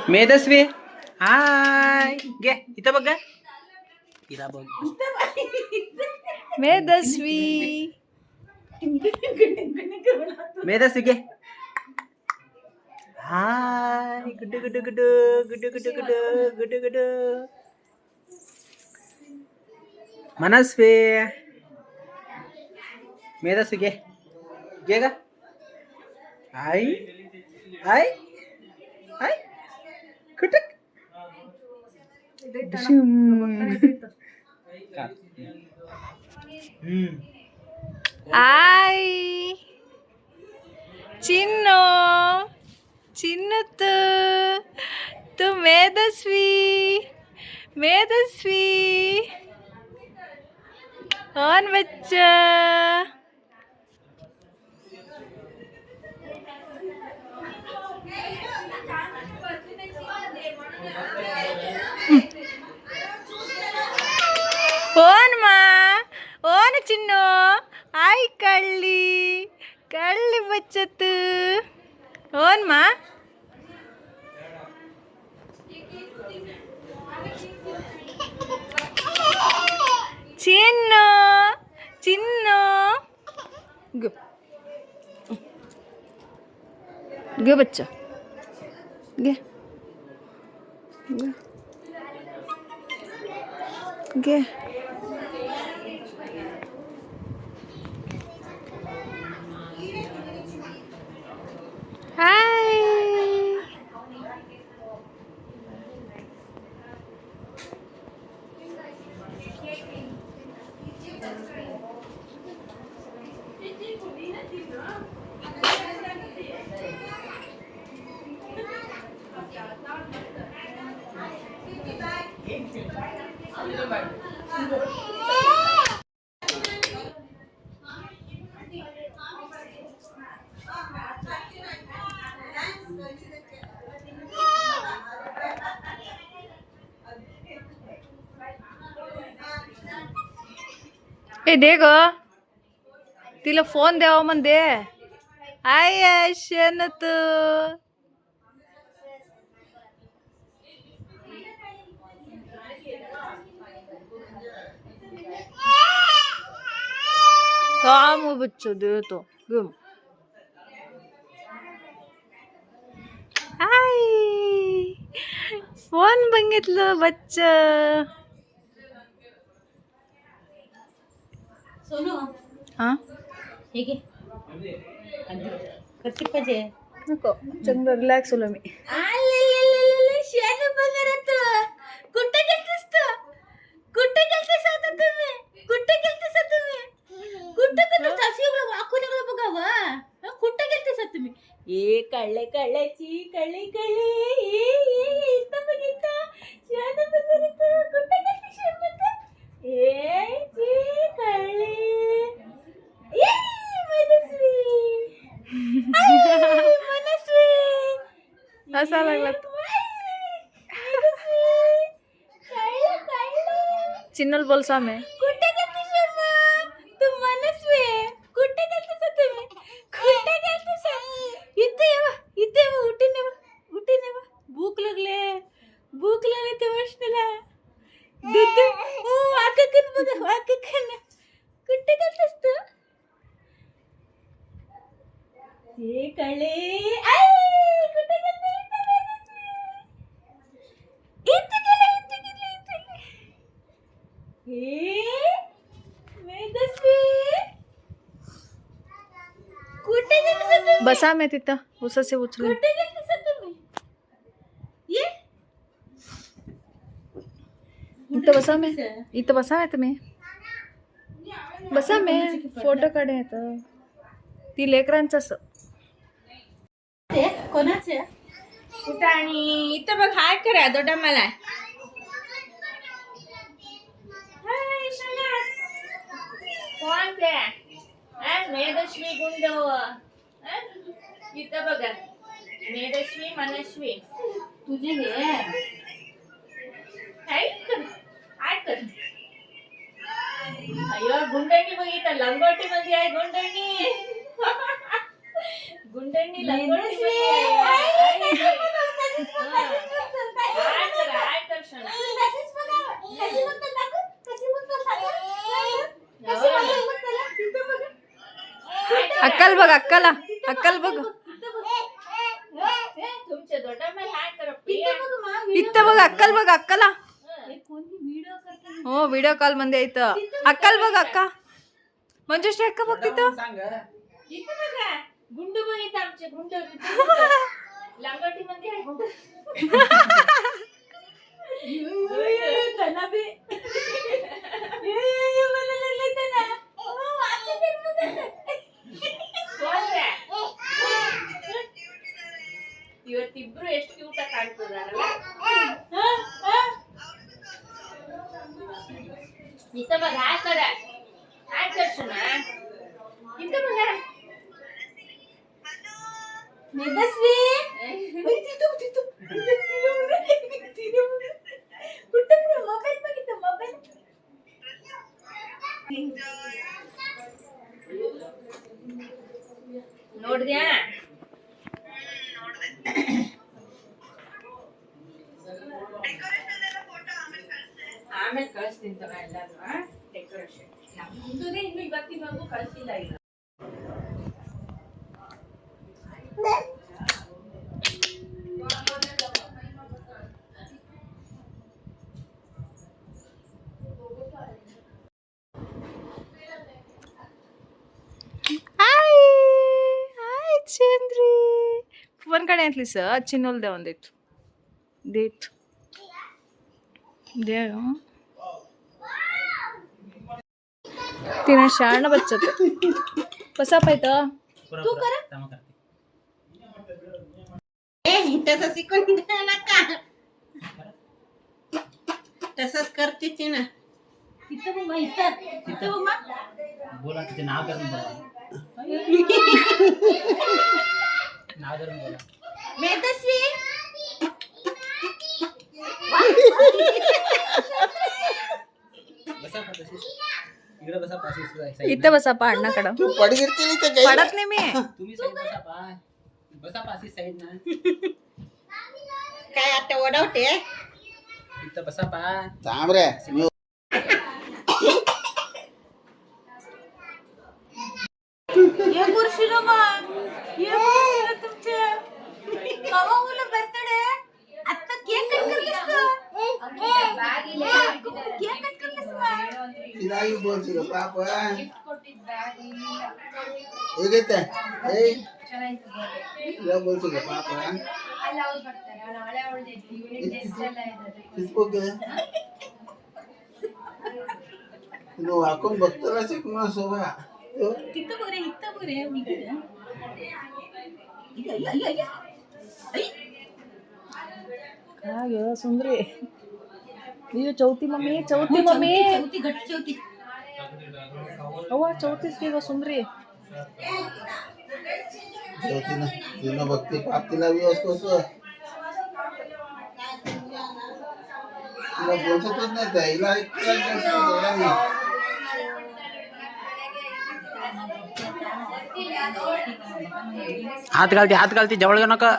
मेधस्वी हाय घे इथं बघ ग. तिला बघ मेधस्वी मेधस्वी घे हाय गुड्डू गुड्डू गुड्डू गुड्डू गुड्डू गुड्डू गुड्डू गुड्डू मनस्वी मेधस्वी घे ग हाय हाय हाय कुठं आई चिन्नो चिन्नु तू मेधस्वी मेधस्वी कौन बच्चा ಓನ್ ಮಾ ಓನ್ ಚಿನ್ನು ಆಯ್ ಕಳ್ಳಿ ಕಳ್ಳಿ ಬಚ್ಚತ್ತು ಓನ್ ಮಾ ಚಿನ್ನು ಚಿನ್ನು ಗೋ ಗೋ ಬಚ್ಚ गे गे हाय ए दे ग तिला फोन द्यावा म्हणते आय शेनत काम बच्चो दे तो गुम हाय फोन बघितलं बच्चा सोनू हा ठीक आहे कशी पाहिजे नको चांगलं रिलॅक्स होलो मी शेण बघत कुठे गेलतेस तू कुठे गेलतेस आता तुम्ही कुठे गेलतेस तुम्ही कुठे तासी वाकून बघावं कुठे गेलतेस तुम्ही ए कळल्याची कळली इथं बघितलं शेण बघत कुठे गेलते शेण बघत ए ची कळली ए मनस्वी मनस्वी हसा लागला चिन्नल बोल सामे कुठे गेलते शर्मा तू मनस्वी कुठे गेलते तुम्ही कुठे गेलते इथे ये उठून ये भूक लागले ते वैष्णला दूध वाककन बघ वाककन कुठे गेलतेस तू हे कळले कुठे गेलते इथे गेले हे मेधस्वी कुठे गेलतेस तुम्ही बसा मी तिथं उसासे उचलून कुठे गेलतेस तुम्ही ये इथं बसा मी इथं बसा आहे तुम्ही बसा मी फोटो काढे येतं ती लेकरांचं असं ते कोणाचे कुठं आणि इथं बघ हाय करा दोडा मला हाय सोना कोण ते मेधस्वी गुंडो इथं बघा मेधस्वी मनस्वी तुझे हे हाय कर अयो गुंडणी बघितलं लंगोटी मध्ये आहे गुंडणी गुंडणी लंगोटी मध्ये आहे अक्कल बघ अक्कला अक्कल बघ तुमच्या दोटामध्ये हाय करप्पी इथं बघ अक्कल बघ अक्कला हो व्हिडिओ कॉल मध्ये इथं अक्कल बघ अक्का मंजुश्री अक्का बघ तिथं सांग इथं बघा गुंडू पण इथं आमचे गुंडू लांगोटी मध्ये आहे गुंडू त्यांना बी मला लागले त्यांना ಇವತ್ತಿಬ್ರು ಎಷ್ಟು ಕ್ಯೂಟ್ ಆಗಿ ಕಾಣ್ತಿದಾರಲ್ಲ ಇತ್ತ ಬಗ ಹಾಕರ ಹಾಕರ್ಷಣ ಇತ್ತ ಬಗ ಮೇಧಸ್ವಿ ತಿತ್ತು ಮೊಬೈಲ್ ಬಗಿತ್ತ ಮೊಬೈಲ್ ನೋಡಿದ್ಯಾ ಆಮೇಲೆ ಕಳಿಸ್ತೀನಿ ತಗ ಎಲ್ಲಾನು ಡೆಕೋರೇಷನ್ ನಮ್ದು ಇನ್ನು ಇವತ್ತಿನವರೆಗೂ ಕಳಿಸಿಲ್ಲ ಇಲ್ಲ हाय हाय चंद्री फोन कडे आणली सर चिन्नोल देऊन देत देत दे तिने शाळा बच्चत कसा पाहिजे तू कर तसं शिकून द्या नका तसंच करते ती ना इथं बघ इथं इथं बघ बोला तिचे नाव करून बोला नाव करून बोला मेधस्वी बसा तशीच इकडे बसा पाशीच इथं बसा पाडणाकडं तू पडगिरतील इथं काही पडत नाही मी तुम्ही साईड बसा बसा पाशी साईड ना काय आता ओढवते इथं बसा पा थांब रे ये खुर्शीला मग ये खुर्शीला तुमच्या कवा मुलं बर्थडे आता केक कट करलीस केक कट करलीस तिलाही बोलते ग पाप हे घेते हे तिला बोलते ग पाप किसपोके నువ్వు అక్కం భక్తుల చిక్కుమ శోభ तिथं बघ रे इथं बघ रे मी इकडे काय ग सुंदरी ये चौथी मम्मी चौथी मम्मी चौथी घट चौथी अव्वा चौथीच की ग सुंदरी ज्योतीनं तिनं भक्ती पाप तिला व्यवस्थ कसं तिला बोलतच नाही त्या हिला हात घालते जवळ जाऊ नका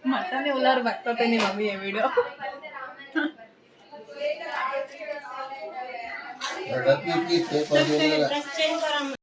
मटाने उलावर बघतात त्यांनी मम्मी हे व्हिडिओ रडत नाही की ते